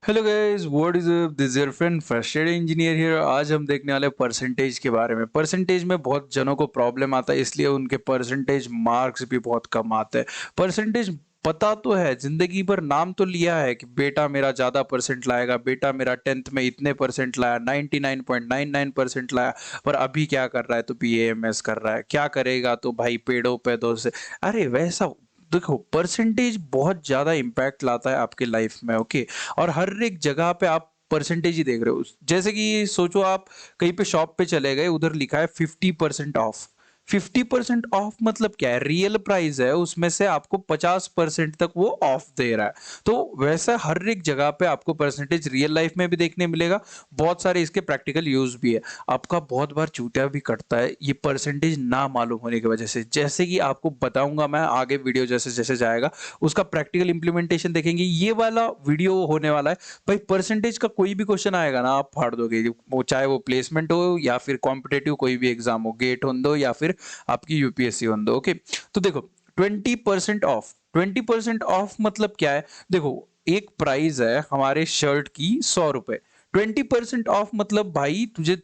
Hello guys, what is up? This your friend frustrated engineer here. आज हम देखने वाले परसेंटेज के बारे में। परसेंटेज में बहुत जनों को प्रॉब्लम आता है, इसलिए उनके परसेंटेज मार्क्स भी बहुत कम आते हैं। परसेंटेज पता तो है, जिंदगी भर नाम तो लिया है कि बेटा मेरा ज्यादा परसेंट लाएगा, बेटा मेरा 10th में इतने परसेंट लाया, 99.99% लाया। पर अभी क्या कर रहा है? तो बीएएमएस कर रहा है। क्या करेगा? तो भाई पेड़ों पे दो से। अरे वैसा देखो, परसेंटेज बहुत ज्यादा इम्पैक्ट लाता है आपके लाइफ में। ओके। और हर एक जगह पे आप परसेंटेज ही देख रहे हो। जैसे कि सोचो, आप कहीं पे शॉप पे चले गए, उधर लिखा है 50% ऑफ। 50% ऑफ मतलब क्या है? रियल प्राइस है, उसमें से आपको 50% तक वो ऑफ दे रहा है। तो वैसा हर एक जगह पे आपको परसेंटेज रियल लाइफ में भी देखने मिलेगा। बहुत सारे इसके प्रैक्टिकल यूज भी है। आपका बहुत बार चूतिया भी कटता है ये परसेंटेज ना मालूम होने की वजह से। जैसे कि आपको बताऊंगा मैं आगे, वीडियो जैसे जैसे जाएगा उसका प्रैक्टिकल इंप्लीमेंटेशन देखेंगे। ये वाला वीडियो होने वाला है। भाई परसेंटेज का कोई भी क्वेश्चन आएगा ना, आप फाड़ दोगे। वो चाहे वो प्लेसमेंट हो या फिर कॉम्पिटेटिव कोई भी एग्जाम हो, गेट हो दो या फिर आपकी यूपीएससी हो दो। ओके। तो देखो, 20% ऑफ। 20% ऑफ मतलब क्या है? देखो, एक प्राइस है हमारे शर्ट की 100 रुपए। 20% ऑफ मतलब भाई तुझे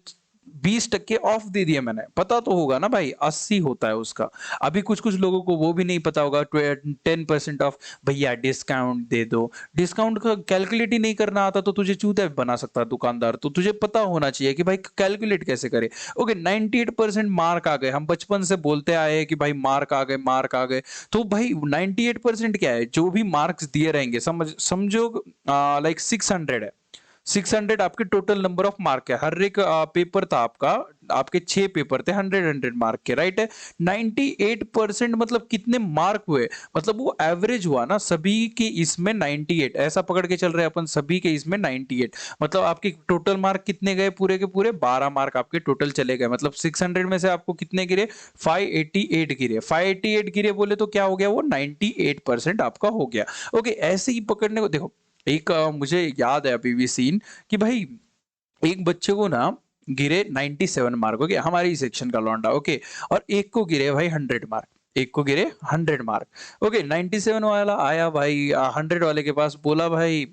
20% ऑफ दे दिया मैंने। पता तो होगा ना भाई, 80 होता है उसका। अभी कुछ कुछ लोगों को वो भी नहीं पता होगा। 10% ऑफ, भैया डिस्काउंट दे दो। डिस्काउंट का कैलकुलेट ही नहीं करना आता तो तुझे चूतिया बना सकता है दुकानदार। तो तुझे पता होना चाहिए कि भाई कैलकुलेट कैसे करे। ओके, 98% मार्क आ गए। हम बचपन से बोलते आए हैं कि भाई मार्क आ गए, मार्क आ गए। तो भाई 98% क्या है? जो भी मार्क्स दिए रहेंगे, समझो लाइक 600 है। 600 आपके टोटल नंबर ऑफ मार्क है। हर एक पेपर था आपका, आपके 6 पेपर थे 100 मार्क के, राइट है। 98% मतलब कितने मार्क हुए? मतलब वो एवरेज हुआ ना सभी के इसमें 98, ऐसा पकड़ के चल रहे हैं अपन, सभी के इसमें 98। मतलब आपके टोटल मार्क कितने गए? पूरे के पूरे 12 मार्क आपके टोटल चले गए। मतलब 600 में से आपको कितने गिरे? 588 गिरे। 588 गिरे बोले तो क्या हो गया? वो 98% आपका हो गया। ओके, ऐसे ही पकड़ने को देखो। एक मुझे याद है अभी भी सीन कि भाई एक बच्चे को ना गिरे 97 मार्क। ओके, हमारी सेक्शन का लौंडा। ओके। और एक को गिरे भाई 100 मार्क। एक को गिरे 100 मार्क। ओके, 97 वाला आया भाई 100 वाले के पास, बोला भाई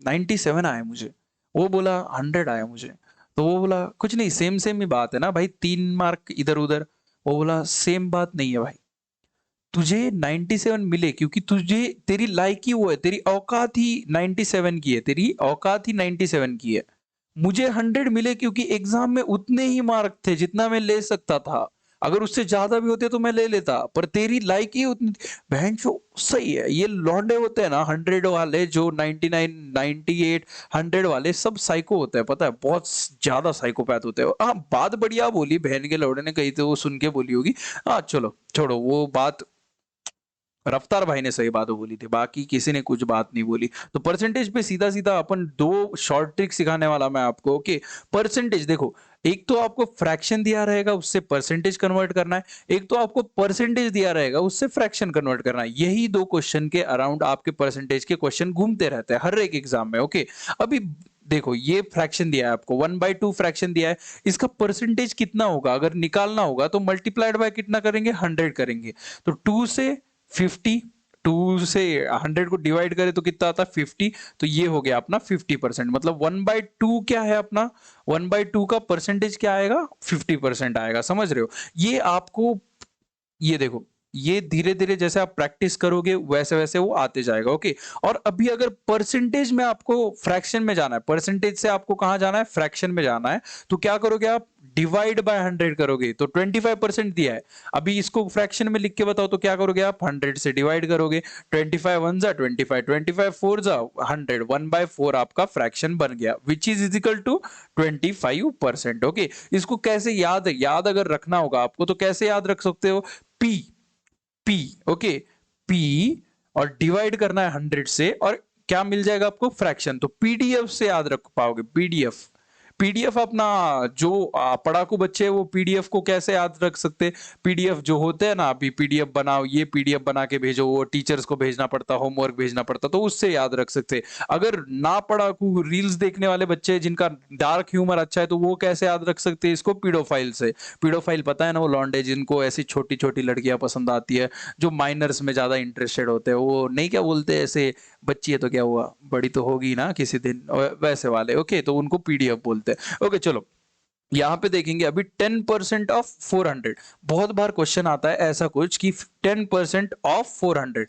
97 आया मुझे। वो बोला 100 आया मुझे। तो वो बोला कुछ नहीं, सेम सेम ही बात है ना भाई, 3 मार्क इधर उधर। वो बोला सेम बात नहीं है भाई। तुझे 97 मिले क्योंकि तुझे तेरी लायकी वो है, तेरी औकात ही 97 की है, तेरी औकात ही 97 की है। मुझे 100 मिले क्योंकि एग्जाम में उतने ही मार्क थे जितना मैं ले सकता था। अगर उससे ज्यादा भी होते तो मैं ले लेता, पर तेरी लायकी उतनी। बहन जो सही है, ये लौंडे होते हैं ना 100 वाले, जो 99 98 100 वाले सब साइको होते हैं, पता है? बहुत ज्यादा साइकोपैथ होते हैं। हाँ, बात बढ़िया बोली बहन के लौड़े ने, कही तो वो सुन के बोली होगी। हाँ चलो छोड़ो वो बात। रफ्तार भाई ने सही बात बोली थी, बाकी किसी ने कुछ बात नहीं बोली। तो परसेंटेज पे सीधा सीधा अपन दो शॉर्ट ट्रिक सिखाने वाला मैं आपको। ओके। परसेंटेज देखो, एक तो आपको फ्रैक्शन दिया रहेगा, उससे परसेंटेज कन्वर्ट करना है। एक तो आपको परसेंटेज दिया रहेगा, उससे फ्रैक्शन कन्वर्ट करना है। यही दो क्वेश्चन के अराउंड आपके परसेंटेज के क्वेश्चन घूमते रहते हैं हर एक एग्जाम में। ओके। अभी देखो, ये फ्रैक्शन दिया है आपको, 1/2 फ्रैक्शन दिया है। इसका परसेंटेज कितना होगा अगर निकालना होगा? तो मल्टीप्लाइड बाय कितना करेंगे? 100 करेंगे। तो 2 से 50, 2 से 100 को डिवाइड करें तो कितना आता है? 50। तो ये हो गया अपना 50%। मतलब 1/2 क्या है अपना? 1/2 का परसेंटेज क्या आएगा? 50% आएगा। समझ रहे हो? ये आपको, ये देखो, ये धीरे धीरे जैसे आप प्रैक्टिस करोगे वैसे वैसे वो आते जाएगा। ओके। और अभी अगर परसेंटेज में आपको फ्रैक्शन में जाना है, परसेंटेज से आपको कहां जाना है? फ्रैक्शन में जाना है। तो क्या करोगे आप? डिवाइड बाय 100 करोगे। तो 25% दिया है, अभी इसको फ्रैक्शन में लिख के बताओ तो क्या करोगे आप? 100 से डिवाइड करोगे। 25 वन जा 25, 25 फोर जा 100, 1/4 आपका फ्रैक्शन बन गया, which is equal to 25%। Okay. इसको कैसे याद अगर रखना होगा आपको तो कैसे याद रख सकते हो? P, P. ओके। पी और डिवाइड करना है 100 से, और क्या मिल जाएगा आपको? फ्रैक्शन। तो पीडीएफ से याद रख पाओगे। पीडीएफ, पीडीएफ अपना जो पढ़ाकू बच्चे हैं वो पीडीएफ को कैसे याद रख सकते? पीडीएफ जो होते हैं ना, अभी पीडीएफ बनाओ, ये पीडीएफ बना के भेजो, वो टीचर्स को भेजना पड़ता, होमवर्क भेजना पड़ता, तो उससे याद रख सकते। अगर ना पढ़ाकू रील्स देखने वाले बच्चे जिनका डार्क ह्यूमर अच्छा है तो वो कैसे याद रख सकते हैं इसको? पीडोफाइल से। पीडोफाइल पता है ना, वो लौंडे जिनको ऐसी छोटी छोटी लड़कियां पसंद आती है, जो माइनर्स में ज्यादा इंटरेस्टेड होते हैं, वो नहीं क्या बोलते हैं ऐसे, बच्ची है तो क्या हुआ, बड़ी तो होगी ना किसी दिन, वैसे वाले। ओके, तो उनको पीडीएफ बोलते हैं। ओके चलो, यहाँ पे देखेंगे अभी 10% ऑफ 400। बहुत बार क्वेश्चन आता है ऐसा कुछ कि 10% ऑफ 400।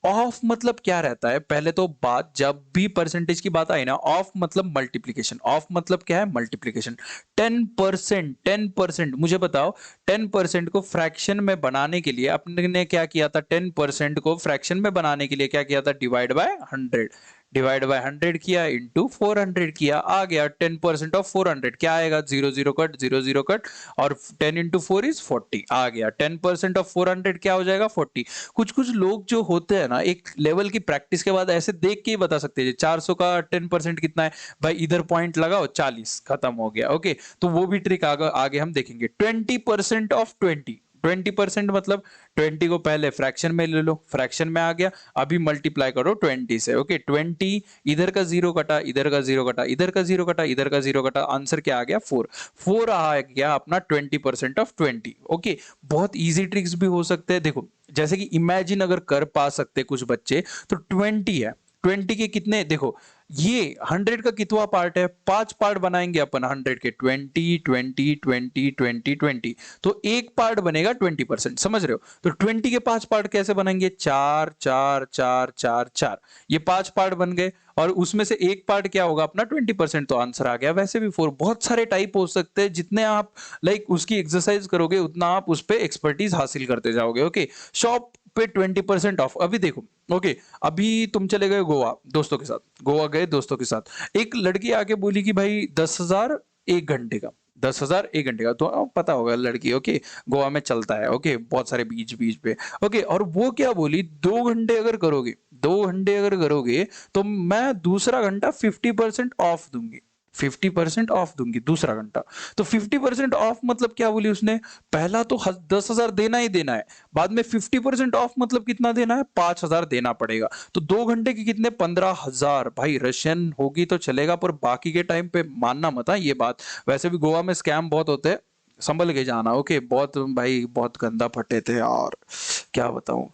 ऑफ मतलब क्या रहता है, पहले तो बात, जब भी परसेंटेज की बात आई ना, ऑफ मतलब मल्टीप्लीकेशन। ऑफ मतलब क्या है, मल्टीप्लीकेशन। 10%, 10%, मुझे बताओ 10% को फ्रैक्शन में बनाने के लिए अपने क्या किया था, 10% को फ्रैक्शन में बनाने के लिए क्या किया था, डिवाइड बाय 100। डिवाइड बाय 100 किया, इंटू 400 किया, आ गया 10% ऑफ 400। क्या आएगा, 0 0 कट, 0 0 कट, और 10 इंटू 4 इज 40। आ गया 10% ऑफ 400 क्या हो जाएगा, 40। कुछ कुछ लोग जो होते हैं ना, एक लेवल की प्रैक्टिस के बाद ऐसे देख के ही बता सकते हैं 400 का 10% कितना है भाई, इधर पॉइंट लगाओ, 40, खत्म हो गया। ओके, तो वो भी ट्रिक आगे आगे हम देखेंगे। 20% ऑफ 20, 20% मतलब 20 को पहले फ्रैक्शन में ले लो, फ्रैक्शन में आ गया, अभी मल्टीप्लाई करो 20 से। ओके, 20, इधर का जीरो कटा, इधर का जीरो कटा, इधर का जीरो कटा, इधर का जीरो कटा, आंसर क्या आ गया, 4। 4 आ गया अपना 20% ऑफ 20। ओके, बहुत इजी ट्रिक्स भी हो सकते हैं। देखो, जैसे कि इमेजिन अगर कर पा सकते कुछ बच्चे, तो 20 है, 20 के कितने, देखो ये 100 का कितवा पार्ट है, 5 पार्ट बनाएंगे अपन 100 के, 20 20 20 20 20, तो एक पार्ट बनेगा 20%, समझ रहे हो। तो 20 के 5 पार्ट कैसे बनेंगे, 4 4 4 4 4, ये 5 पार्ट बन गए, और उसमें से एक पार्ट क्या होगा अपना 20%, तो आंसर आ गया। वैसे भी 4, बहुत सारे टाइप हो सकते हैं, जितने आप लाइक उसकी एक्सरसाइज करोगे उतना आप उस पर एक्सपर्टीज हासिल करते जाओगे। ओके, शॉप पे 20% ऑफ। अभी देखो, ओके, अभी तुम चले गए गोवा दोस्तों के साथ, गोवा गए दोस्तों के साथ, एक लड़की आके बोली कि भाई 10,000 एक घंटे का, 10,000 एक घंटे का, तो पता होगा लड़की, ओके, गोवा में चलता है, ओके, बहुत सारे बीच बीच पे। ओके, और वो क्या बोली, 2 घंटे अगर करोगे, 2 घंटे अगर करोगे तो मैं दूसरा घंटा 50% ऑफ दूंगी, 50% ऑफ दूंगी दूसरा घंटा। तो 50% ऑफ मतलब क्या बोली उसने, पहला तो 10,000 देना ही देना है, बाद में 50% ऑफ मतलब कितना देना है, 5,000 देना पड़ेगा। तो 2 घंटे के कितने, 15,000। भाई रशियन होगी तो चलेगा, पर बाकी के टाइम पे मानना मत है ये बात। वैसे भी गोवा में स्कैम बहुत होते हैं, संभल के जाना। ओके, बहुत भाई बहुत गंदा फटे थे, और क्या बताऊं,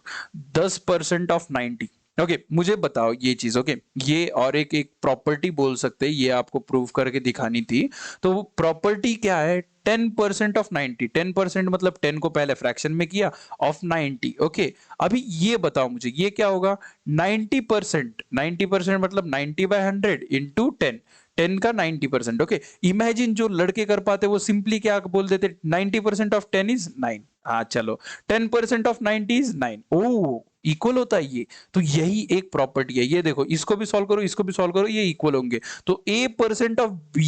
10% ऑफ 90। ओके, मुझे बताओ ये चीज। ओके, ये और एक एक प्रॉपर्टी बोल सकते हैं, ये आपको प्रूव करके दिखानी थी। तो वो प्रॉपर्टी क्या है, 10% ऑफ 90, 10% मतलब 10 को पहले फ्रैक्शन में किया, ऑफ 90। ओके, अभी ये बताओ मुझे, ये क्या होगा, 90%, 90% मतलब 90 बाय 100 इंटू 10, 10 का 90%। ओके, इमेजिन जो लड़के कर पाते वो सिंपली क्या बोल देते, 90% ऑफ 10 इज 9। हाँ चलो, 10% ऑफ 90 इज 9। ओ, इक्वल होता है ये। तो यही एक प्रॉपर्टी है, ये देखो, इसको भी सॉल्व करो, इसको भी सॉल्व करो, ये इक्वल होंगे। तो a% of b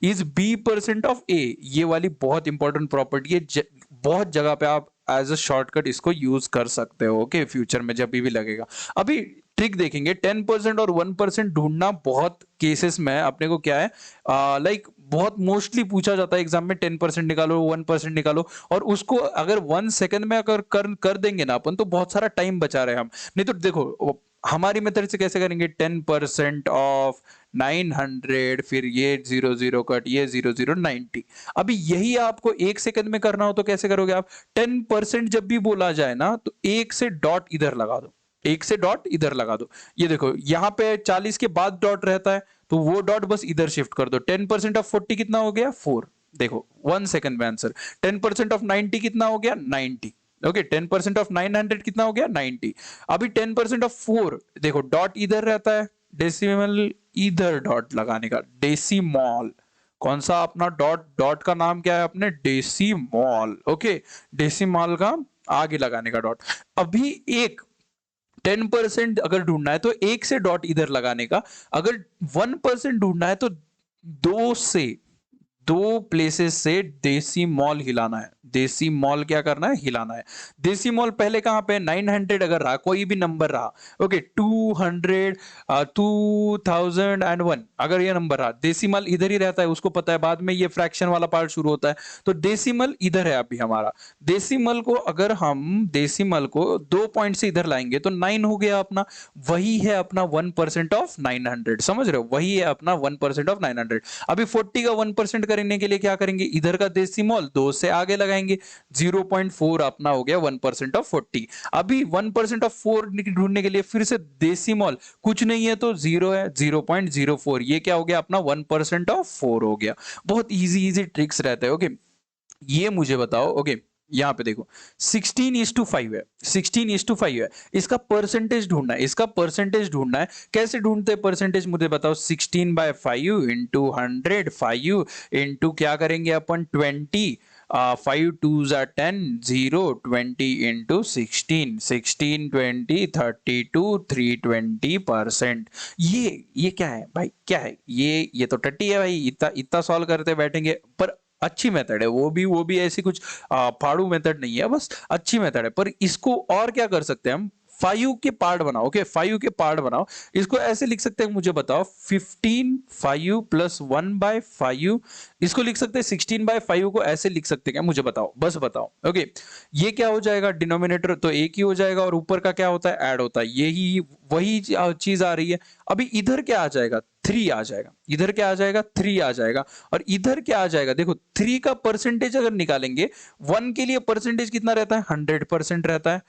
is b% of a, ये वाली बहुत इंपॉर्टेंट प्रॉपर्टी है, बहुत जगह पे आप एज अ शॉर्टकट इसको यूज कर सकते हो। ओके, फ्यूचर में जब भी लगेगा। अभी ट्रिक देखेंगे, 10% और 1% ढूंढना बहुत केसेस में अपने को क्या है, लाइक बहुत मोस्टली पूछा जाता है एग्जाम में, 10% निकालो, 1% निकालो, और उसको अगर 1 सेकंड में अगर कर देंगे ना अपन, तो बहुत सारा टाइम बचा रहे हम। नहीं तो देखो हमारी मेथड से कैसे करेंगे, 10% ऑफ 900, फिर ये 0 0 कट, ये 0 0 90। अभी यही आपको 1 सेकंड में करना हो तो कैसे करोगे आप, 10% जब भी बोला जाए ना, तो एक से डॉट इधर लगा दो, एक से डॉट इधर लगा दो। ये देखो यहाँ पे 40 के बाद डॉट रहता है, तो वो डॉट बस इधर शिफ्ट कर दो। 10% ऑफ 40 कितना हो गया, 4। देखो 1 सेकंड में आंसर। 10% ऑफ 90 कितना हो गया, 90। ओके, 10% ऑफ 900 कितना हो गया, 90। अभी 10% ऑफ 4, देखो डॉट इधर रहता है, डेसिमल इधर डॉट लगाने का, डेसिमॉल। कौन सा अपना डॉट, डॉट का नाम क्या है अपने, डेसिमॉल। ओके, डेसिमॉल का आगे लगाने का डॉट। अभी एक 10% अगर ढूंढना है तो एक से डॉट इधर लगाने का, अगर 1% ढूंढना है तो दो प्लेसेस से देसी मॉल हिलाना है। देसी मॉल क्या करना है, हिलाना है। देसी मॉल पहले कहां पे, 900 अगर रहा, कोई भी नंबर रहा, ओके, 200, 2001 अगर ये नंबर रहा, डेसिमल इधर ही रहता है, उसको पता है, बाद में ये फ्रैक्शन वाला पार्ट शुरू होता है। तो डेसिमल इधर है अभी हमारा। डेसिमल को अगर हम डेसिमल को 2 पॉइंट से इधर लाएंगे तो 9 हो गया अपना, वही है अपना 1% ऑफ 900। समझ रहे हो, वही है अपना 1% ऑफ 900। अभी 40 का 1% करने के लिए क्या करेंगे, इधर का डेसिमल 2 से आगे लगाएंगे, लगाएंगे, 0.4 अपना हो गया 1% ऑफ 40। अभी 1% ऑफ 4 ढूंढने के लिए फिर से डेसिमल, कुछ नहीं है तो 0 है, 0.04, ये क्या हो गया अपना 1% ऑफ 4 हो गया। बहुत इजी इजी ट्रिक्स रहते हैं। ओके, ये मुझे बताओ। ओके, यहाँ पे देखो 16:5 है, 16:5 है, इसका परसेंटेज ढूंढना है, इसका परसेंटेज ढूंढना है। कैसे ढूंढते हैं परसेंटेज मुझे बताओ। 16/5 इंटू 100, 5 इंटू क्या करेंगे अपन 20, 5 2 ज़ा 10, 0 20 इंटू 16, 16 20 32 320%। ये क्या है भाई, क्या है ये तो टट्टी है भाई, इतना इतना सॉल्व करते बैठेंगे। पर अच्छी मेथड है, वो भी ऐसी कुछ फाड़ू मेथड नहीं है, बस अच्छी मेथड है। पर इसको और क्या कर सकते हैं हम, 5 के पार्ट बनाओ। ओके, 5 के पार्ट बनाओ। इसको ऐसे लिख सकते हैं, मुझे बताओ 15 5 प्लस 1/5, इसको लिख सकते हैं 16/5 को ऐसे लिख सकते हैं क्या, मुझे बताओ, बस बताओ। ओके, ये क्या हो जाएगा, डिनोमिनेटर तो एक ही हो जाएगा और ऊपर का क्या होता है, ऐड होता है, यही वही चीज आ रही है। अभी इधर क्या आ जाएगा, 3 आ जाएगा, इधर क्या आ जाएगा 3 आ जाएगा, और इधर क्या आ जाएगा, देखो 3 का परसेंटेज अगर निकालेंगे, 1 के लिए परसेंटेज कितना रहता है, 100% रहता है।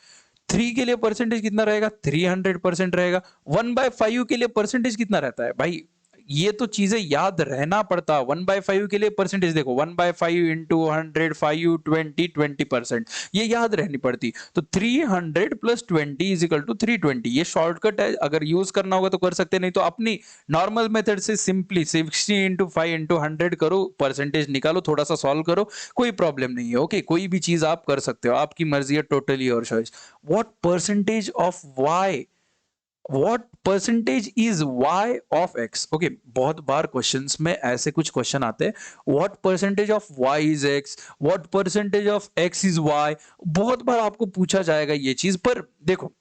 3 के लिए परसेंटेज कितना रहेगा, 300% रहेगा। 1/5 के लिए परसेंटेज कितना रहता है भाई, ये तो चीजें याद रहना पड़ता। 1/5 के लिए परसेंटेज देखो, 1/5 इंटू 100, 5 20 20%, ये याद रहनी पड़ती। तो 300 प्लस 20 इज इक्वल टू 320, ये शॉर्टकट है, अगर यूज करना होगा तो कर सकते, नहीं तो अपनी नॉर्मल मेथड से सिंपली 60 इंटू 5 इंटू 100 करो, परसेंटेज निकालो, थोड़ा सा सॉल्व करो, कोई प्रॉब्लम नहीं है। ओके, कोई भी चीज आप कर सकते हो, आपकी मर्जी है, टोटली और choice. What percentage of Y, what percentage is y of x। Okay, बहुत बार क्वेश्चंस में ऐसे कुछ क्वेश्चन आते हैं, what percentage of y is x, what percentage of x is y, बहुत बार आपको पूछा जाएगा ये चीज। पर देखो,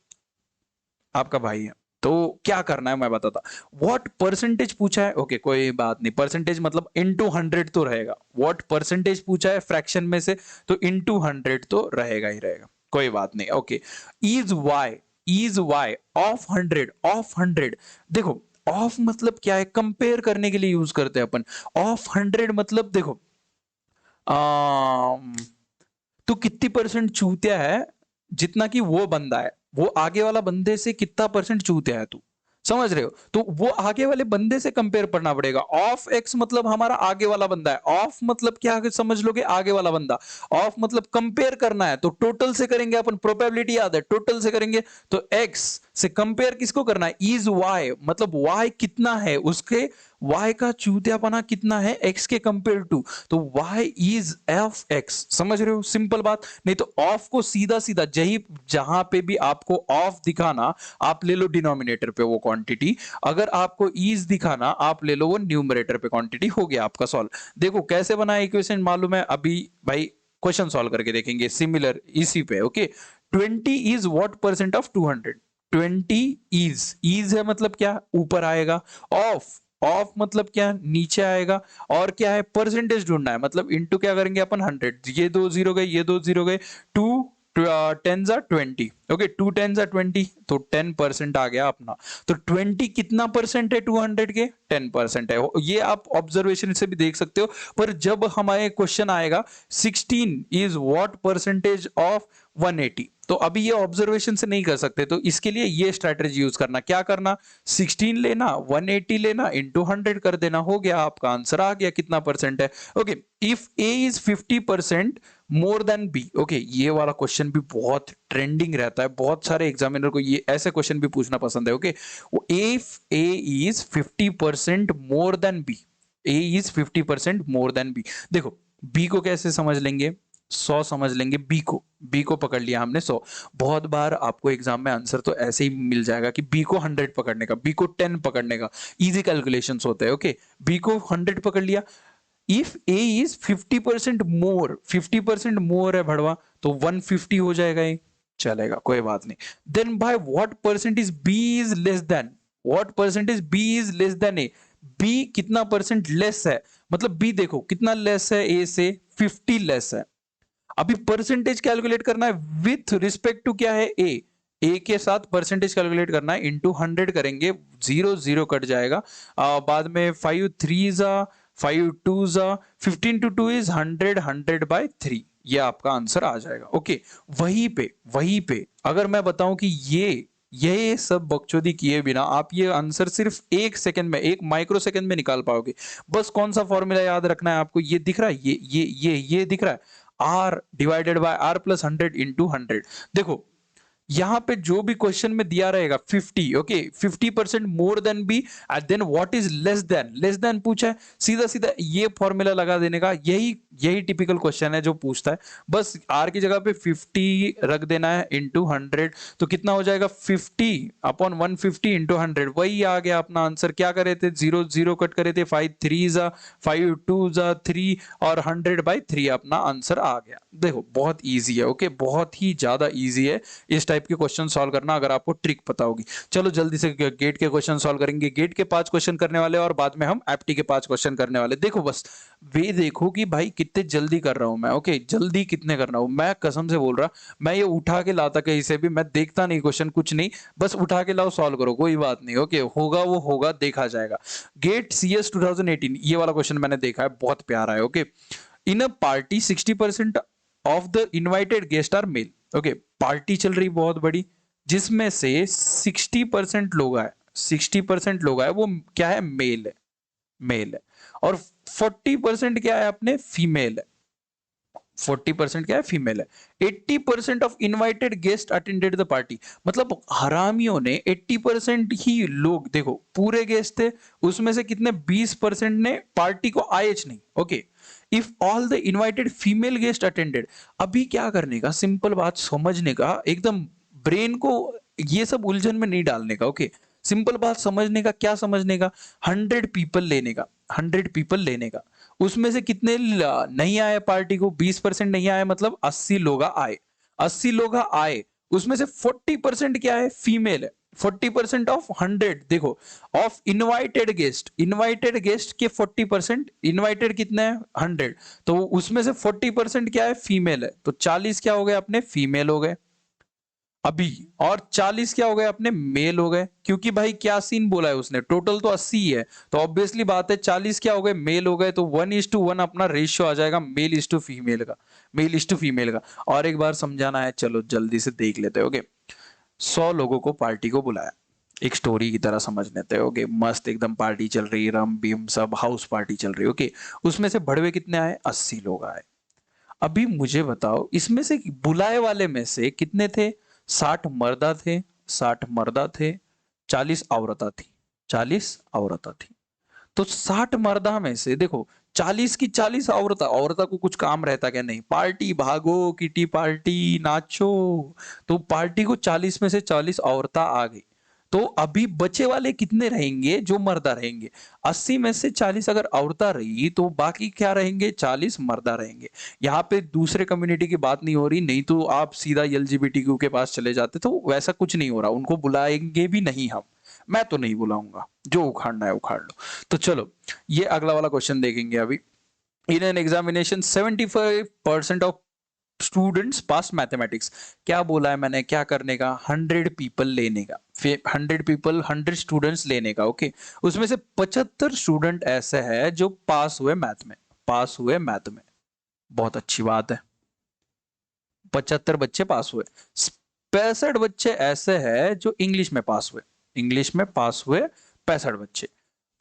आपका भाई है तो क्या करना है मैं बताता। व्हाट परसेंटेज पूछा है, ओके कोई बात नहीं, परसेंटेज मतलब इनटू 100 तो रहेगा। व्हाट परसेंटेज पूछा है फ्रैक्शन में से, तो इनटू 100 तो रहेगा ही रहेगा, कोई बात नहीं। Okay, is y of 100, of 100, देखो ऑफ मतलब क्या है, कंपेयर करने के लिए यूज करते हैं अपन। ऑफ 100 मतलब देखो, तू कितनी परसेंट चूतिया है, जितना कि वो बंदा है, वो आगे वाला बंदे से कितना परसेंट चूतिया है तू, समझ रहे हो, तो वो आगे वाले बंदे से कंपेयर करना पड़ेगा। ऑफ एक्स मतलब हमारा आगे वाला बंदा है, ऑफ मतलब क्या समझ लोगे, आगे वाला बंदा। ऑफ मतलब कंपेयर करना है, तो टोटल से करेंगे अपन, प्रोबेबिलिटी याद है, टोटल से करेंगे, तो एक्स से कंपेयर किसको करना है, इज वाई, मतलब वाई कितना है उसके, y का चूतियापना कितना है x के कंपेयर टू, तो y इज एफ x, समझ रहे हो, सिंपल बात। नहीं तो ऑफ को सीधा सीधा जही जहां पे भी आपको ऑफ दिखाना, आप ले लो डिनोमिनेटर पे वो क्वांटिटी, अगर आपको इज दिखाना आप ले लो वो न्यूमरेटर पे क्वांटिटी, हो गया आपका सॉल्व। देखो कैसे बना इक्वेशन मालूम है, अभी भाई क्वेश्चन सॉल्व करके देखेंगे सिमिलर इसी पे। Okay, 20 is what percent of 200, 20 is है मतलब क्या, ऊपर आएगा, ऑफ ऑफ मतलब क्या, नीचे आएगा, और क्या है परसेंटेज ढूंढना है, मतलब इनटू क्या करेंगे अपन 100, ये 2 जीरो गए, ये 2 जीरो गए, 2 10 जा 20, ओके 2 10 जा 20, तो 10% आ गया अपना। तो 20 कितना परसेंट है 200 के, 10% है, ये आप ऑब्जर्वेशन से भी देख सकते हो। पर जब हमारे क्वेश्चन आएगा 16 इज व्हाट परसेंटेज ऑफ 180, तो अभी ये ऑब्जर्वेशन से नहीं कर सकते, तो इसके लिए ये स्ट्रैटेजी यूज करना, क्या करना, 16 लेना, 180 लेना, इंटू 100 कर देना, हो गया आपका आंसर आ गया कितना परसेंट है। Okay, if A is 50% more than B, okay ये वाला क्वेश्चन भी बहुत ट्रेंडिंग रहता है, बहुत सारे एग्जामिनर को ये ऐसे क्वेश्चन भी पूछना पसंद है। Okay, if A is 50% more than B, A is 50% more than B, देखो बी को कैसे समझ लेंगे, 100 समझ लेंगे, बी को पकड़ लिया हमने 100। बहुत बार आपको एग्जाम में आंसर तो ऐसे ही मिल जाएगा कि बी को 100 पकड़ने का, बी को 10 पकड़ने का, इजी कैलकुलेशंस होते हैं। ओके, बी को 100 पकड़ लिया, इफ ए इज 50% मोर, 50% मोर है भड़वा, तो 150 हो जाएगा, ये चलेगा कोई बात नहीं। Then by what percentage B is less than, what percentage B is less than A, B कितना परसेंट लेस है, मतलब बी देखो कितना लेस है ए से, 50 लेस है। अभी परसेंटेज कैलकुलेट करना है विथ रिस्पेक्ट टू क्या है, ए के साथ परसेंटेज कैलकुलेट करना है, इंटू 100 करेंगे, 0 0 कट जाएगा, बाद में 5 3 जा 5 2 जा 15 टू 2 इज 100, 100 by 3, ये आपका आंसर आ जाएगा। ओके, वहीं पे अगर मैं बताऊं कि ये सब बकचोदी किए बिना आप ये आंसर सिर्फ 1 सेकंड में, 1 माइक्रो सेकंड में निकाल पाओगे। बस कौन सा फॉर्मूला याद रखना है आपको, ये दिख रहा है, ये दिख रहा है, R divided by R plus 100 into 100। देखो यहां पे जो भी क्वेश्चन में दिया रहेगा 50, okay, 50% more than B, and then what is less than पूछा है, सीधा सीधा ये फॉर्मूला लगा देने का। यही टिपिकल क्वेश्चन है जो पूछता है। बस आर की जगह पे 50 रख देना है इंटू 100, तो कितना हो जाएगा 50 अपॉन 150 इंटू 100, वही आ गया अपना आंसर। क्या करे थे, जीरो जीरो कट करे थे, 5 3 जा 5 2 जा 3 और 100/3 अपना आंसर आ गया। देखो बहुत ईजी है, ओके, बहुत ही ज्यादा ईजी है इस टाइप के क्वेश्चन सॉल्व करना अगर आपको ट्रिक पता होगी। चलो जल्दी से गेट के क्वेश्चन सॉल्व करेंगे। गेट के 5 क्वेश्चन करने वाले और बाद में हम एप्टी के 5 क्वेश्चन करने वाले। देखो बस वे देखो कि भाई कितने जल्दी कर रहा हूं मैं, ओके, जल्दी कितने कर रहा हूं मैं, कसम से बोल रहा, मैं ये उठा के लाता कहीं से भी, मैं देखता नहीं क्वेश्चन कुछ नहीं, बस उठा के लाओ सॉल्व करो, कोई बात नहीं, ओके, होगा वो होगा, देखा जाएगा। गेट CS 2018 ये वाला क्वेश्चन मैंने देखा है, बहुत प्यारा है। Okay, in a party 60% of the invited guest are male. Okay, party चल रही बहुत बड़ी, जिसमें से 60% लोग आए वो क्या है, मेल है, और 40% क्या है अपने, फीमेल है। 40% क्या है, फीमेल है। 80% of invited guest attended the party, मतलब हरामियों ने 80% ही लोग, देखो पूरे गेस्ट थे, उसमें से कितने 20% ने पार्टी को आए नहीं। Okay, if all the invited female guest attended, अभी क्या करने का, सिंपल बात समझने का, एकदम ब्रेन को ये सब उलझन में नहीं डालने का। ओके, सिंपल बात समझने का, क्या समझने का, 100 पीपल लेने का, 100 पीपल लेने का, उसमें से कितने नहीं आए पार्टी को, 20% नहीं आए, मतलब 80 लोग आए, 80 लोग आए, उसमें से 40% क्या है, फीमेल है। 40% ऑफ 100, देखो ऑफ इनवाइटेड गेस्ट के 40%, इनवाइटेड कितने हैं 100, तो उसमें से 40% क्या है, फीमेल है, तो 40 क्या हो गए अपने, फीमेल हो गए अभी, और 40 क्या हो गए अपने, मेल हो गए, क्योंकि भाई क्या सीन बोला है उसने, टोटल तो 80 ही है, तो ऑब्वियसली बात है 40 क्या हो गए, मेल हो गए, तो 1:1 अपना रेशियो आ जाएगा मेल इज टू फीमेल का। और एक बार समझाना है, चलो जल्दी से देख लेते हो। ओके, 100 लोगों को पार्टी को बुलाया, एक स्टोरी की तरह समझ लेते हैं। ओके, मस्त एकदम पार्टी चल रही, रम बीम सब हाउस पार्टी चल रही। ओके, उसमें से भड़वे कितने आए, 80 लोग आए। अभी मुझे बताओ इसमें से बुलाए वाले में से कितने थे, 60 मर्दा थे 40 औरता थी, 40 औरता थी। तो 60 मर्दा में से देखो 40 की 40 औरता को कुछ काम रहता क्या, नहीं, पार्टी भागो, किटी पार्टी नाचो, तो पार्टी को 40 में से 40 औरता आ गई। तो अभी बचे वाले कितने रहेंगे, जो मर्दा रहेंगे, 80 में से 40 अगर औरता रही तो बाकी क्या रहेंगे, 40 मर्दा रहेंगे। यहाँ पे दूसरे कम्युनिटी की बात नहीं हो रही, नहीं तो आप सीधा LGBTQ के पास चले जाते, तो वैसा कुछ नहीं हो रहा, उनको बुलाएंगे भी नहीं हम, मैं तो नहीं बुलाऊंगा, जो उखाड़ना है उखाड़ लो। तो चलो ये अगला वाला क्वेश्चन देखेंगे अभी। In an examination 75% of students pass mathematics, क्या बोला है मैंने, क्या करने का, 100 पीपल लेने का, 100 स्टूडेंट्स लेने का। ओके, उसमें से 75 स्टूडेंट ऐसे हैं जो पास हुए मैथ में, बहुत अच्छी बात है, 75 बच्चे पास हुए। 65 बच्चे ऐसे हैं जो इंग्लिश में पास हुए 65 बच्चे।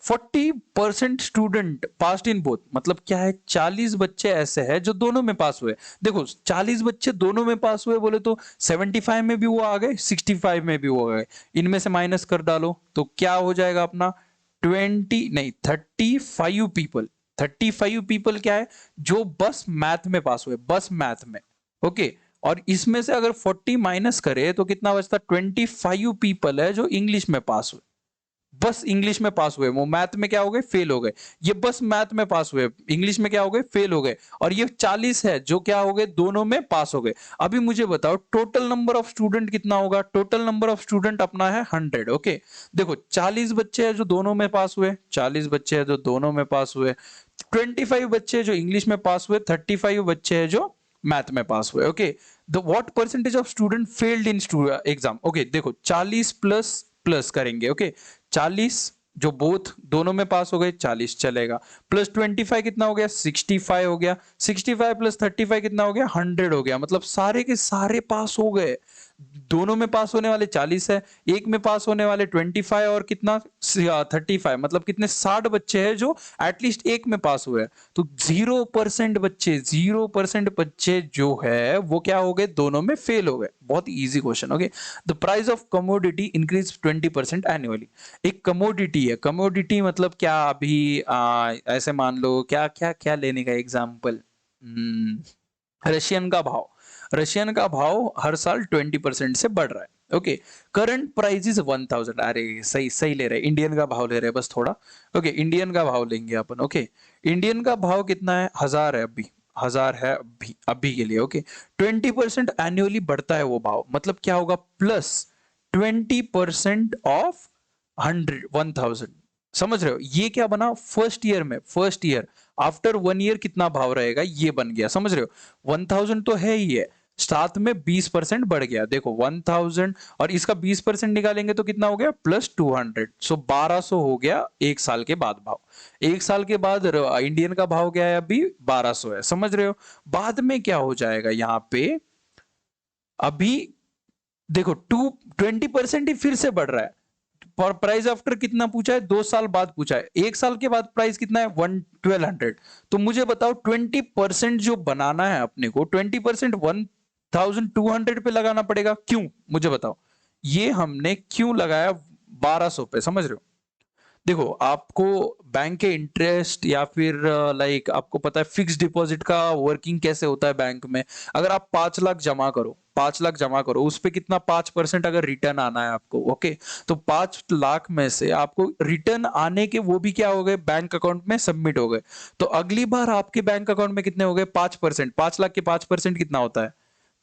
40% स्टूडेंट पास्ड इन बोथ, मतलब क्या है, 40 बच्चे ऐसे हैं जो दोनों में पास हुए। देखो 40 बच्चे दोनों में पास हुए बोले तो 75 में भी वो आ गए, 65 में भी वो आ गए, इनमें से माइनस कर डालो तो क्या हो जाएगा अपना, 20 नहीं 35 पीपल क्या है, जो बस मैथ में पास हुए, बस मैथ में। ओके, और इसमें से अगर 40 माइनस करे तो कितना बचता, 25 पीपल है जो इंग्लिश में पास हुए, बस इंग्लिश में पास हुए, वो मैथ में क्या हो गए, फेल हो गए। ये बस मैथ में पास हुए, इंग्लिश में क्या हो गए, फेल हो गए। और ये 40 है जो क्या हो गए, दोनों में पास हो गए। अभी मुझे बताओ टोटल नंबर ऑफ स्टूडेंट कितना होगा, टोटल नंबर ऑफ स्टूडेंट अपना है 100। ओके, देखो 40 बच्चे हैं जो दोनों में पास हुए, 40 बच्चे हैं जो दोनों में पास हुए, 25 बच्चे हैं जो इंग्लिश में पास हुए, 35 बच्चे हैं जो मैथ में पास हुए। Okay, the what percentage of student failed in exam. Okay, देखो 40 प्लस प्लस करेंगे। ओके, 40 जो बोथ दोनों में पास हो गए 40 चलेगा, प्लस 25 कितना हो गया 65 हो गया, 65 प्लस 35 कितना हो गया 100 हो गया, मतलब सारे के सारे पास हो गए। दोनों में पास होने वाले 40 है, एक में पास होने वाले 25 और कितना 35, मतलब कितने 60 बच्चे हैं जो एटलीस्ट एक में पास हुए हैं। तो 0% बच्चे, 0% बच्चे जो है वो क्या हो गए, दोनों में फेल हो गए। बहुत easy question. Okay, the price of commodity increase 20% annually. एक कमोडिटी है, कमोडिटी मतलब क्या, अभी ऐसे मान लो क्या क्या क्या लेने का एग्जाम्पल, रशियन का भाव, रशियन का भाव हर साल 20% से बढ़ रहा है। ओके, करंट प्राइस इज 1000, अरे सही सही ले रहे हैं, इंडियन का भाव ले रहे हैं बस थोड़ा। ओके, इंडियन का भाव लेंगे अपन। ओके, इंडियन का भाव कितना है, 1000 है अभी, 1000 है अभी अभी के लिए। ओके, 20% एनुअली बढ़ता है वो भाव, मतलब क्या होगा, प्लस 20% ऑफ 1000। समझ रहे हो, ये क्या बना फर्स्ट ईयर में, फर्स्ट ईयर आफ्टर 1 ईयर कितना भाव रहेगा ये बन गया। समझ रहे हो, 1000 तो है ही है, साथ में 20% बढ़ गया। देखो 1000 और इसका 20% निकालेंगे तो कितना हो गया, प्लस 200, सो 1200 हो गया एक साल के बाद भाव। एक साल के बाद इंडियन का भाव क्या है, अभी 1200 है। समझ रहे हो, बाद में क्या हो जाएगा यहाँ पे, अभी देखो 20% ही फिर से बढ़ रहा है। और प्राइस आफ्टर कितना पूछा है, 2 साल बाद पूछा है, एक साल के बाद प्राइस कितना है 1200। तो मुझे बताओ 20% जो बनाना है अपने को, 20% 1200 पे लगाना पड़ेगा, क्यों मुझे बताओ, ये हमने क्यों लगाया 1200 पे। समझ रहे हो, देखो आपको बैंक के इंटरेस्ट या फिर लाइक आपको पता है फिक्स डिपॉजिट का वर्किंग कैसे होता है बैंक में। अगर आप 5 लाख जमा करो, 5 लाख जमा करो, उस पे कितना 5% अगर रिटर्न आना है आपको। ओके, तो 5 लाख में से आपको रिटर्न आने के वो भी क्या हो गए, बैंक अकाउंट में सबमिट हो गए। तो अगली बार आपके बैंक अकाउंट में कितने हो गए, 5%। 5 लाख के 5% कितना होता है,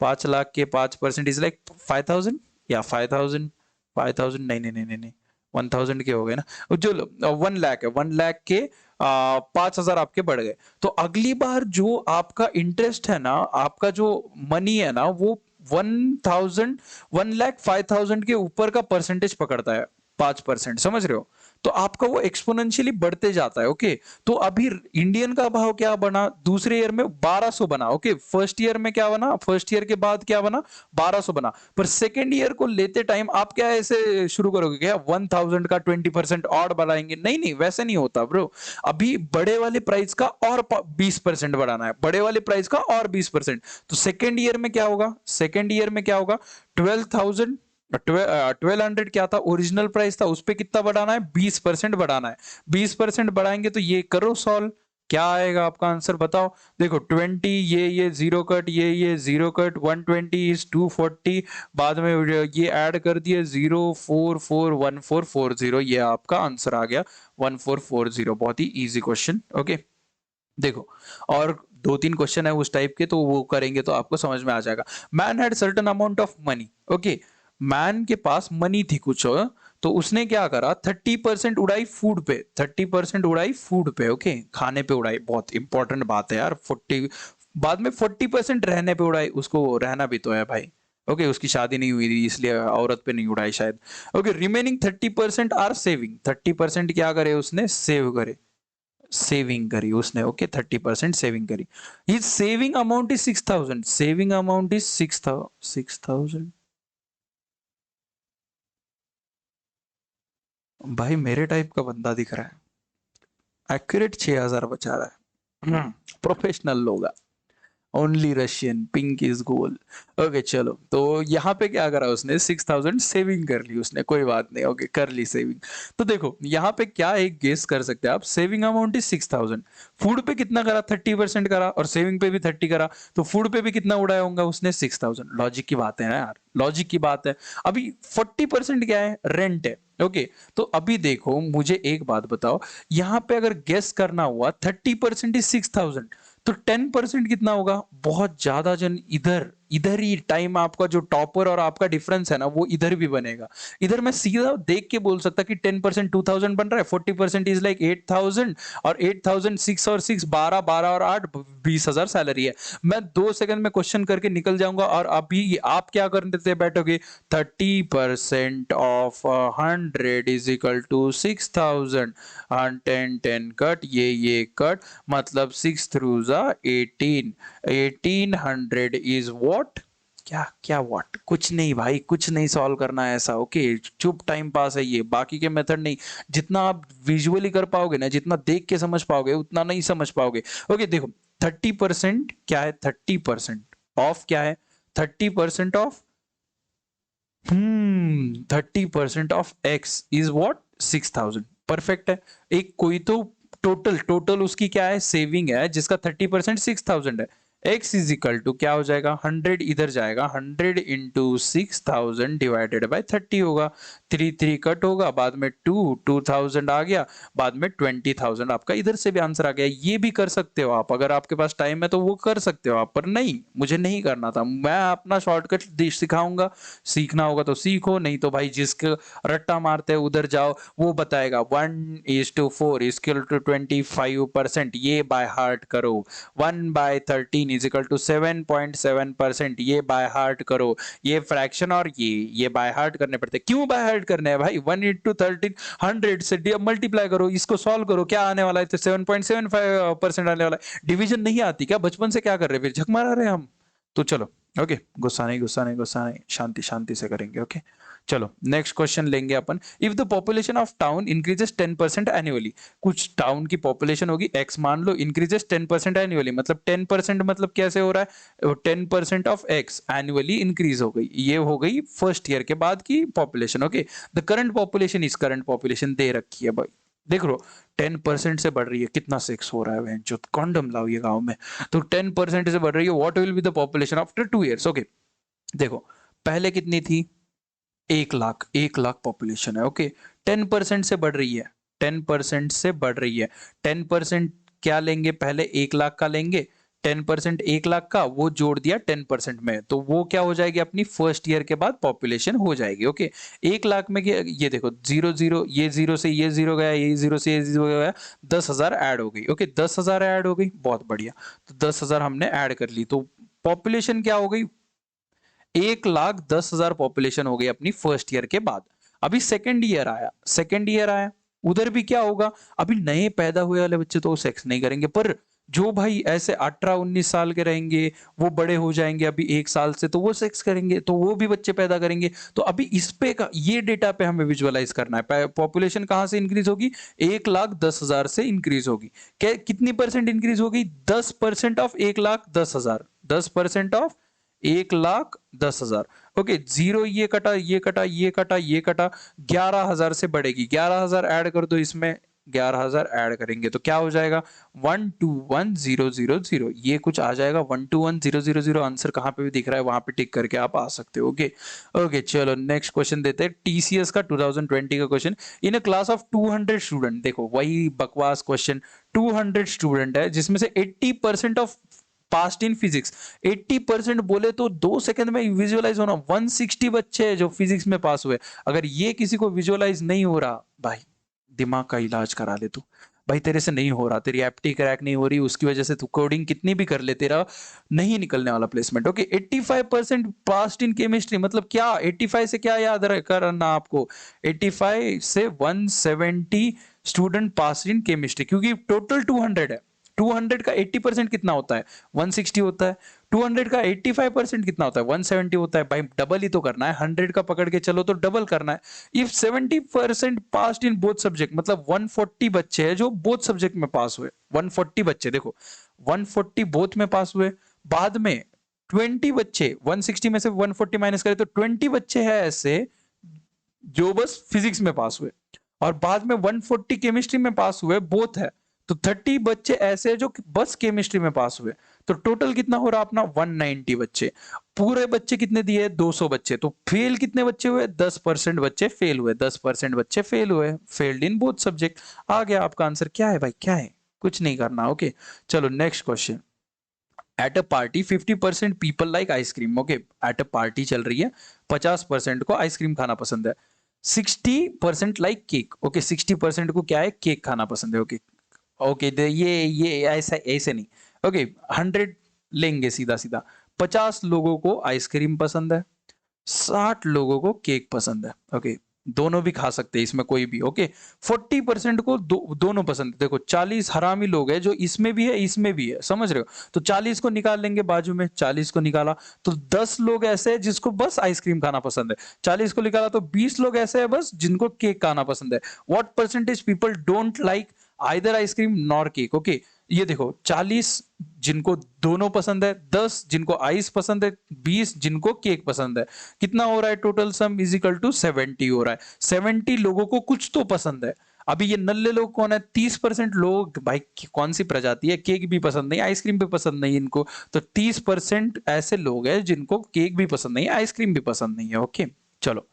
5 लाख के 5% इज लाइक 5000 या 5000, 5000 नहीं नहीं नहीं नहीं नहीं, 1000 के हो गए ना, जो 1 लाख है, 1 लाख के 5000 आपके बढ़ गए। तो अगली बार जो आपका इंटरेस्ट है ना, आपका जो मनी है ना, वो 1000, 1,05,000 के ऊपर का परसेंटेज पकड़ता है, 5%। समझ रहे हो, तो आपका वो एक्सपोनेंशियली बढ़ते जाता है। ओके, तो अभी इंडियन का भाव क्या बना, दूसरे ईयर में 1200 बना। ओके, फर्स्ट ईयर में क्या बना, फर्स्ट ईयर के बाद क्या बना, 1200 बना। पर सेकेंड ईयर को लेते टाइम आप क्या ऐसे शुरू करोगे क्या, 1000 का 20% और बढ़ाएंगे, नहीं नहीं वैसे नहीं होता ब्रो। अभी बड़े वाले प्राइस का और 20% बढ़ाना है, बड़े वाले प्राइस का और 20%। तो सेकेंड ईयर में क्या होगा, सेकेंड ईयर में क्या होगा, 12,000, 1200 क्या था ओरिजिनल प्राइस था, उस पे कितना बढ़ाना है, 20% बढ़ाना है। 20% बढ़ाएंगे तो ये करो सॉल्व, क्या आएगा आपका आंसर बताओ। देखो 20, ये जीरो कट, ये जीरो कट, 120 इज 240, बाद में ये ऐड कर दिए 0441440, ये आपका आंसर आ गया 1440। बहुत ही इजी क्वेश्चन। ओके, देखो और 2-3 क्वेश्चन है उस टाइप के, तो वो करेंगे तो आपको समझ में आ जाएगा। Man had certain amount of money. Okay, man के पास मनी थी कुछ, तो उसने क्या करा, 30% उड़ाई फूड पे, 30% उड़ाई फूड पे। ओके, खाने पे उड़ाई, बहुत इंपॉर्टेंट बात है यार। 40 बाद में 40% रहने पे उड़ाई, उसको रहना भी तो है भाई। ओके, उसकी शादी नहीं हुई थी इसलिए औरत पे नहीं उड़ाई शायद। ओके, रिमेनिंग 30% आर सेविंग, 30% क्या करे उसने, सेव करे, सेविंग करी उसने। ओके, 30% सेविंग करी। His saving amount is 6000, saving amount is 6000। भाई मेरे टाइप का बंदा दिख रहा है, एक्यूरेट 6000 बचा रहा है, प्रोफेशनल लोग। Only Russian, pink is goal. Okay चलो, तो यहाँ पे क्या करा उसने, 6000 सेविंग कर ली उसने, कोई बात नहीं। ओके, कर ली सेविंग। तो देखो यहाँ पे क्या एक गेस कर सकते हैं आप, सेविंग अमाउंट इज 6000, फूड पे कितना करा, 30% करा, और सेविंग पे भी 30 करा, तो फूड पे भी कितना उड़ाया होगा उसने, 6000। लॉजिक की बात है ना यार, लॉजिक की बात है। अभी 40% क्या है, रेंट है। ओके, तो अभी देखो मुझे एक बात बताओ, यहाँ पे अगर गेस करना हुआ 30% इज 6000, तो 10% कितना होगा, बहुत ज्यादा जन इधर इधर ही टाइम आपका जो टॉपर और आपका डिफरेंस है ना, वो इधर भी बनेगा। इधर मैं सीधा देख के बोल सकता कि 10% 2000 बन रहा है, 40% इज लाइक 8000, और 8000 6 और 6 12, 12 और 8 20,000 सैलरी है। मैं 2 सेकंड में क्वेश्चन करके निकल जाऊंगा और अभी आप क्या करते बैठोगे, 30% of 100 is equal to 6,000, 10 cut, ये कट, मतलब 6 थ्रू जा 18, 1800 इज व्हाट, क्या क्या व्हाट, कुछ नहीं भाई, कुछ नहीं सॉल्व करना है ऐसा, ओके, चुप टाइम पास है ये, बाकी के मेथड नहीं। जितना आप विजुअली कर पाओगे ना, जितना देख के समझ पाओगे उतना नहीं समझ पाओगे। ओके देखो, 30% क्या है, 30% ऑफ क्या है, 30% of 30% of x is what, 6,000, perfect है। एक कोई तो टोटल टोटल उसकी क्या है, सेविंग है, जिसका 30% 6,000 है। x इज इक्वल टू क्या हो जाएगा, 100 इधर जाएगा, 100 इंटू 6,000 डिवाइडेड बाई 30 होगा, 3 कट होगा, बाद में 2,000 आ गया, बाद में 20,000 आपका इधर से भी आंसर आ गया। ये भी कर सकते हो आप, अगर आपके पास टाइम है तो वो कर सकते हो आप, पर नहीं, मुझे नहीं करना था। मैं अपना शॉर्टकट सिखाऊंगा, सीखना होगा तो सीखो, नहीं तो भाई जिसके रट्टा मारते हैं उधर जाओ, वो बताएगा 1:4 इक्वल टू 25%, ये बाय हार्ट करो, 1/13 इज इक्वल टू 7.7%, ये बाय हार्ट करो। ये फ्रैक्शन और ये बाय हार्ट करने पड़ते हैं। क्यों बाय हार्ट करने हैं भाई, 1:13 100 से मल्टीप्लाई करो, इसको सॉल्व करो, क्या आने वाला है, तो 7.75% आने वाला है। डिवीजन नहीं आती क्या, बचपन से क्या कर रहे हैं, फिर झक मारा रहे हम। तो चलो ओके, गुस्सा नहीं गुस्सा नहीं गुस्सा नहीं, शांति शांति से करेंगे। ओके चलो नेक्स्ट क्वेश्चन लेंगे अपन। If the population of town increases 10% annually, कुछ टाउन की पॉपुलेशन होगी x, मान लो, इंक्रीजेस 10% एनुअली, मतलब 10% मतलब कैसे हो रहा है, 10% ऑफ x एनुअली इंक्रीज हो गई, ये हो गई फर्स्ट ईयर के बाद की population. Okay, the current population is, current population दे रखी है भाई, देख लो 10% से बढ़ रही है, कितना सेक्स हो रहा है जो कॉन्डम लाओ ये गांव में, तो 10% से बढ़ रही है, what will be the population after 2 years। Okay देखो, पहले कितनी थी, 1 लाख, 1 लाख पॉपुलेशन है। ओके 10% से बढ़ रही है, 10% से बढ़ रही है, 10% क्या लेंगे, पहले 1 लाख का लेंगे, 10% 1 लाख का, वो जोड़ दिया 10% में, तो वो क्या हो जाएगी, अपनी फर्स्ट ईयर के बाद पॉपुलेशन हो जाएगी। ओके 1 लाख में ये देखो, जीरो जीरो, ये जीरो से ये जीरो गया, ये जीरो से ये जीरो गया, 10,000 ऐड हो गई। ओके 10,000 ऐड हो गई, बहुत बढ़िया, तो 10,000 हमने ऐड कर ली, तो पॉपुलेशन क्या हो गई, 1,10,000 पॉपुलेशन हो गई अपनी फर्स्ट ईयर के बाद। अभी सेकेंड ईयर आया, सेकेंड ईयर आया, उधर भी क्या होगा, अभी नए पैदा हुए वाले बच्चे तो सेक्स नहीं करेंगे, पर जो भाई ऐसे 18-19 साल के रहेंगे, वो बड़े हो जाएंगे अभी 1 साल से, तो वो सेक्स करेंगे, तो वो भी बच्चे पैदा करेंगे। तो अभी इस पे का, ये डेटा पे हमें विजुअलाइज करना है, पॉपुलेशन कहां से इंक्रीज होगी, 1,10,000 से इंक्रीज होगी। कितनी परसेंट इंक्रीज होगी, 10% ऑफ 1,10,000, 10% ऑफ 1,10,000। ओके जीरो, ये कटा, ये कटा, ये कटा, ये कटा, 11,000 से बढ़ेगी, 11,000 ऐड कर दो इसमें, 11,000 ऐड करेंगे तो क्या हो जाएगा, 121,000, ये कुछ आ जाएगा, 121,000। आंसर कहाँ पे भी दिख रहा है वहां पे टिक करके आप आ सकते हो। ओके ओके चलो नेक्स्ट क्वेश्चन देते हैं, टीसीएस का 2020 का question. In a class of 200 student, देखो वही बकवास क्वेश्चन, 200 स्टूडेंट है जिसमें से 80% ऑफ पास्ट इन फिजिक्स, 80% बोले तो 2 सेकंड में विजुअलाइज होना, 160 बच्चे हैं जो फिजिक्स में पास हुए। अगर ये किसी को विजुअलाइज नहीं हो रहा, भाई दिमाग का इलाज करा ले तू, भाई तेरे से नहीं हो रहा, तेरी एप्टी क्रैक नहीं हो रही, उसकी वजह से तू कोडिंग कितनी भी कर ले, तेरा नहीं निकलने वाला placement. Okay 85% past in chemistry, मतलब क्या, 85 से क्या याद करना आपको, 85 से 170 स्टूडेंट पास इन केमिस्ट्री, क्योंकि टोटल 200 है, 200 का 80% कितना होता है, 160 होता है, 200 का 85% कितना होता है, 170 होता है। भाई डबल ही तो करना है, 100 का पकड़ के चलो तो डबल करना है। If 70% pass in both subject, मतलब 140 बच्चे हैं जो बोथ सब्जेक्ट में पास हुए, 140 बच्चे, देखो 140 बोथ में पास हुए, बाद में 20 बच्चे, 160 में से 140 माइनस करें तो 20 बच्चे हैं ऐसे जो बस फिजिक्स में पास हुए, और बाद में 140 केमिस्ट्री में पास हुए, बोथ है, तो 30 बच्चे ऐसे जो बस केमिस्ट्री में पास हुए, तो टोटल कितना हो रहा अपना, 190 बच्चे। पूरे बच्चे कितने दिए, 200 बच्चे, तो फेल कितने बच्चे हुए, 10% बच्चे फेल हुए, 10% बच्चे फेल हुए, फेल्ड इन बोथ सब्जेक्ट। आ गया आपका आंसर, क्या है भाई, क्या है, कुछ नहीं करना। ओके चलो next question. At a party 50% people like ice cream. Okay at a party चल रही है, 50% को आइसक्रीम खाना पसंद है, 60% लाइक केक। ओके 60% को क्या है, केक खाना पसंद है। ओके ओके ये ऐसा ऐसे नहीं, ओके 100 लेंगे सीधा सीधा, 50 लोगों को आइसक्रीम पसंद है, 60 लोगों को केक पसंद है। ओके, दोनों भी खा सकते हैं इसमें कोई भी। ओके, 40% को दोनों पसंद है। देखो 40 हरामी लोग हैं जो इसमें भी है इसमें भी है, समझ रहे हो? तो 40 को निकाल लेंगे बाजू में, 40 को निकाला तो 10 लोग ऐसे हैं जिसको बस आइसक्रीम खाना पसंद है, 40 को निकाला तो 20 लोग ऐसे हैं बस जिनको केक खाना पसंद है। What percentage people don't like either ice cream nor cake? Okay, ये देखो 40 जिनको दोनों पसंद है, 10 जिनको आइस पसंद है, 20 जिनको केक पसंद है। कितना हो रहा है? Total sum is equal to 70 हो रहा है। 70 लोगों को कुछ तो पसंद है। अभी ये नल्ले लोग कौन है? 30% लोग, भाई कौन सी प्रजाति है, केक भी पसंद नहीं, आइसक्रीम भी पसंद नहीं इनको। तो 30% ऐसे लोग हैं जिनको केक भी पसंद नहीं, आइसक्रीम भी पसंद नहीं है। ओके, चलो,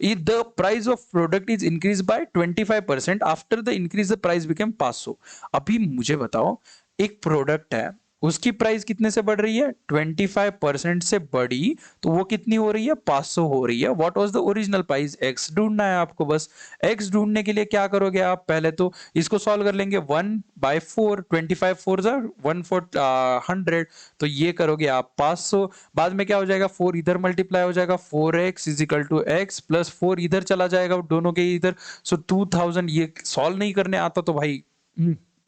the price of product is increase by 25%, after the increase the price became 500। अभी मुझे बताओ, एक प्रोडक्ट है, उसकी प्राइस कितने से बढ़ रही है? 25% से बढ़ी, तो वो कितनी हो रही है? 500 हो रही है। What was the original price? X ढूंढना है आपको बस। एक्स ढूंढने के लिए क्या करोगे आप? पहले तो इसको सॉल्व कर लेंगे, 1/4, 25 4 जार 1/4 100, तो ये करोगे आप 500। बाद में क्या हो जाएगा? 4 इधर मल्टीप्लाई हो जाएगा, 4x is equal to X plus 4 इधर चला जाएगा दोनों के इधर, सो 2000। ये सॉल्व नहीं करने आता तो भाई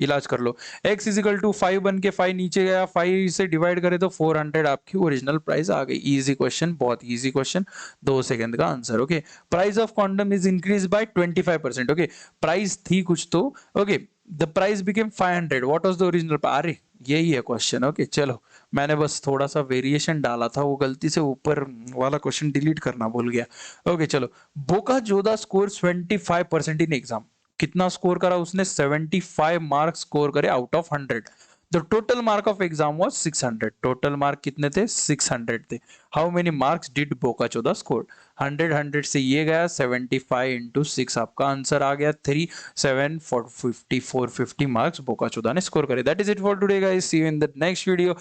इलाज कर लो। x इज इक्वल टू 5 बन के 5 नीचे गया, 5 से डिवाइड करे तो 400 आपकी ओरिजिनल प्राइस आ गई। इजी क्वेश्चन, बहुत इजी क्वेश्चन, 2 सेकंड का answer. Okay, price of condom is increase by 25%। Okay, price थी कुछ तो, okay, the price became 500। What was the original? अरे यही है क्वेश्चन। ओके, चलो, मैंने बस थोड़ा सा वेरिएशन डाला था, वो गलती से ऊपर वाला क्वेश्चन डिलीट करना भूल गया। ओके, चलो, बोका जोदा स्कोर 25% इन एग्जाम। कितना स्कोर करा उसने? 75 मार्क्स स्कोर करे out of 100। The total mark of exam was 600। Total mark कितने थे? 600 थे। हाउ मेनी मार्क्स डिड बोकाचोदा स्कोर? 100 से ये गया, 75 इंटू 6, आपका आंसर आ गया 450 मार्क्स बोकाचोदा ने स्कोर करे। That is it for today guys, see you in the next video.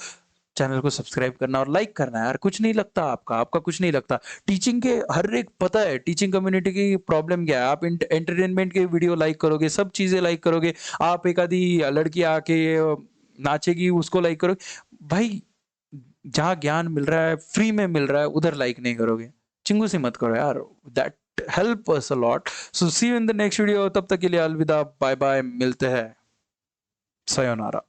Channel को सब्सक्राइब करना और लाइक करना है यार, कुछ नहीं लगता आपका कुछ नहीं लगता। टीचिंग के हर एक, पता है टीचिंग कम्युनिटी की प्रॉब्लम क्या है? आप एंटरटेनमेंट के वीडियो लाइक करोगे, सब चीजें लाइक करोगे, आप एक आधी लड़की आके नाचेगी उसको लाइक करोगे, भाई जहाँ ज्ञान मिल रहा है, फ्री में मिल रहा है, उधर लाइक नहीं करोगे। चिंगू सी मत करो यार, that help us a lot. So see you in the next video, तब तक के लिए अलविदा, बाय बाय, मिलते हैं, सयोनारा।